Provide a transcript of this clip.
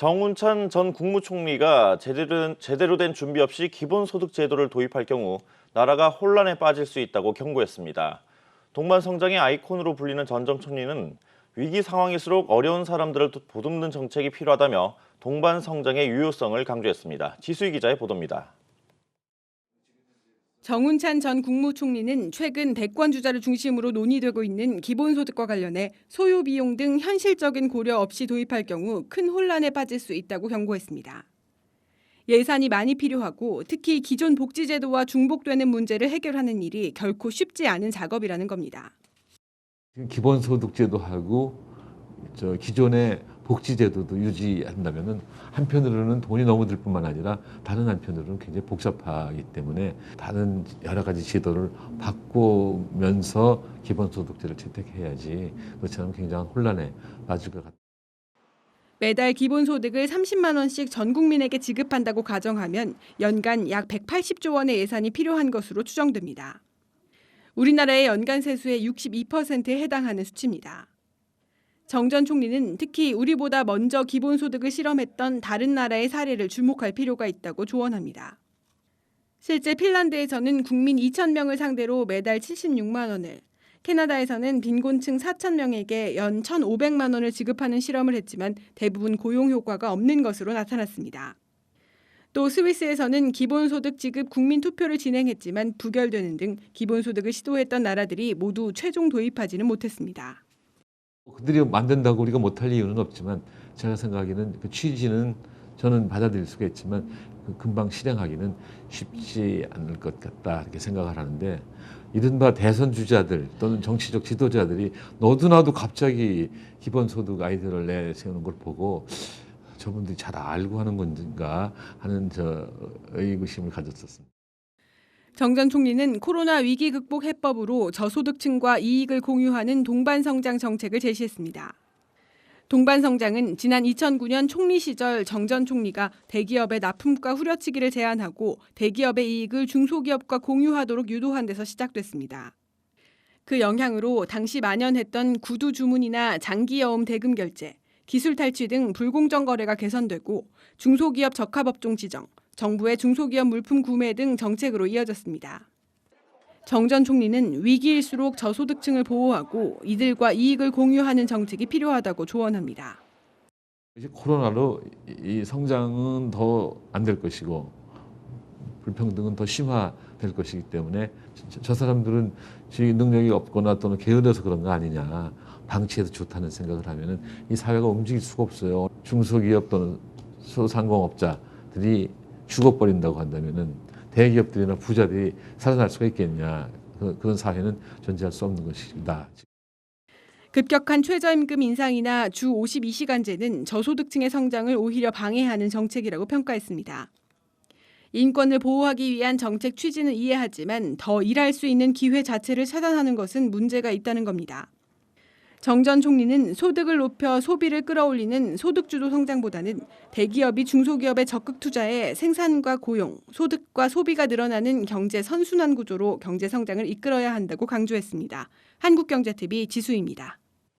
정운찬 전 국무총리가 제대로 된 준비 없이 기본소득 제도를 도입할 경우 나라가 혼란에 빠질 수 있다고 경고했습니다. 동반성장의 아이콘으로 불리는 전 전 총리는 위기 상황일수록 어려운 사람들을 보듬는 정책이 필요하다며 동반성장의 유효성을 강조했습니다. 지수희 기자의 보도입니다. 정운찬 전 국무총리는 최근 대권 주자를 중심으로 논의되고 있는 기본소득과 관련해 소요 비용 등 현실적인 고려 없이 도입할 경우 큰 혼란에 빠질 수 있다고 경고했습니다. 예산이 많이 필요하고 특히 기존 복지제도와 중복되는 문제를 해결하는 일이 결코 쉽지 않은 작업이라는 겁니다. 기본소득제도하고 기존의 복지제도도 유지한다면은 한편으로는 돈이 너무 들 뿐만 아니라 다른 한편으로는 굉장히 복잡하기 때문에 다른 여러 가지 제도를 바꾸면서 기본소득제를 채택해야지 그렇지 않으면 굉장한 혼란에 빠질 것 같아요. 매달 기본소득을 30만 원씩 전 국민에게 지급한다고 가정하면 연간 약 180조 원의 예산이 필요한 것으로 추정됩니다. 우리나라의 연간 세수의 62%에 해당하는 수치입니다. 정 전 총리는 특히 우리보다 먼저 기본소득을 실험했던 다른 나라의 사례를 주목할 필요가 있다고 조언합니다. 실제 핀란드에서는 국민 2,000명을 상대로 매달 76만 원을, 캐나다에서는 빈곤층 4,000명에게 연 1,500만 원을 지급하는 실험을 했지만 대부분 고용 효과가 없는 것으로 나타났습니다. 또 스위스에서는 기본소득 지급 국민 투표를 진행했지만 부결되는 등 기본소득을 시도했던 나라들이 모두 최종 도입하지는 못했습니다. 그들이 만든다고 우리가 못할 이유는 없지만 제가 생각하기에는 그 취지는 저는 받아들일 수가 있지만 금방 실행하기는 쉽지 않을 것 같다 이렇게 생각을 하는데 이른바 대선 주자들 또는 정치적 지도자들이 너도나도 갑자기 기본소득 아이디어를 내세우는 걸 보고 저분들이 잘 알고 하는 건가 하는 의구심을 가졌었습니다. 정 전 총리는 코로나 위기 극복 해법으로 저소득층과 이익을 공유하는 동반성장 정책을 제시했습니다. 동반성장은 지난 2009년 총리 시절 정 전 총리가 대기업의 납품과 후려치기를 제한하고 대기업의 이익을 중소기업과 공유하도록 유도한 데서 시작됐습니다. 그 영향으로 당시 만연했던 구두 주문이나 장기여움 대금 결제, 기술 탈취 등 불공정 거래가 개선되고 중소기업 적합업종 지정, 정부의 중소기업 물품 구매 등 정책으로 이어졌습니다. 정 전 총리는 위기일수록 저소득층을 보호하고 이들과 이익을 공유하는 정책이 필요하다고 조언합니다. 코로나로 이 성장은 더 안 될 것이고 불평등은 더 심화될 것이기 때문에 저 사람들은 능력이 없거나 또는 게으르서 그런 거 아니냐. 방치해도 좋다는 생각을 하면은 이 사회가 움직일 수가 없어요. 중소기업 또는 소상공업자들이 죽어버린다고 한다면은 대기업들이나 부자들이 살아날 수가 있겠냐. 그런 사회는 존재할 수 없는 것이다. 급격한 최저임금 인상이나 주 52시간제는 저소득층의 성장을 오히려 방해하는 정책이라고 평가했습니다. 인권을 보호하기 위한 정책 취지는 이해하지만 더 일할 수 있는 기회 자체를 차단하는 것은 문제가 있다는 겁니다. 정 전 총리는 소득을 높여 소비를 끌어올리는 소득주도 성장보다는 대기업이 중소기업에 적극 투자해 생산과 고용, 소득과 소비가 늘어나는 경제 선순환 구조로 경제 성장을 이끌어야 한다고 강조했습니다. 한국경제TV 지수입니다.